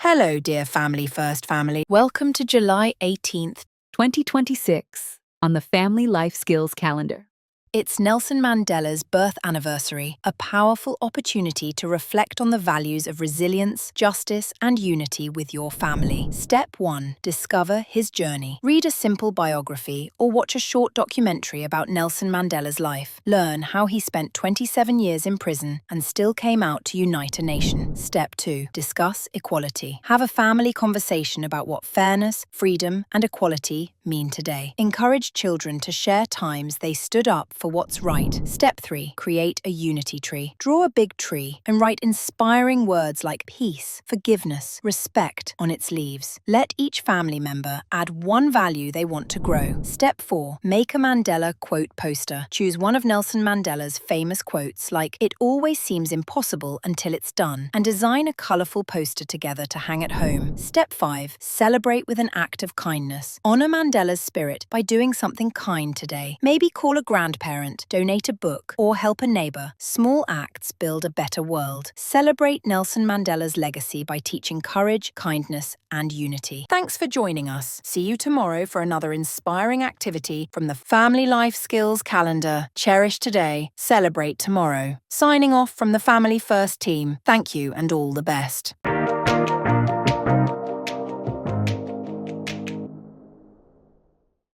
Hello, dear Family First family. Welcome to July 18th, 2026 on the Family Life Skills Calendar. It's Nelson Mandela's birth anniversary, a powerful opportunity to reflect on the values of resilience, justice, and unity with your family. Step 1. Discover his journey. Read a simple biography or watch a short documentary about Nelson Mandela's life. Learn how he spent 27 years in prison and still came out to unite a nation. Step 2. Discuss equality. Have a family conversation about what fairness, freedom, and equality mean today. Encourage children to share times they stood up for what's right. Step 3. Create a unity tree. Draw a big tree and write inspiring words like peace, forgiveness, respect on its leaves. Let each family member add one value they want to grow. Step 4. Make a Mandela quote poster. Choose one of Nelson Mandela's famous quotes like, "It always seems impossible until it's done," and design a colourful poster together to hang at home. Step 5. Celebrate with an act of kindness. Honour Mandela's spirit by doing something kind today. Maybe call a grandparent, donate a book, or help a neighbour. Small acts build a better world. Celebrate Nelson Mandela's legacy by teaching courage, kindness, and unity. Thanks for joining us. See you tomorrow for another inspiring activity from the Family Life Skills Calendar. Cherish today, celebrate tomorrow. Signing off from the Family First team, thank you and all the best.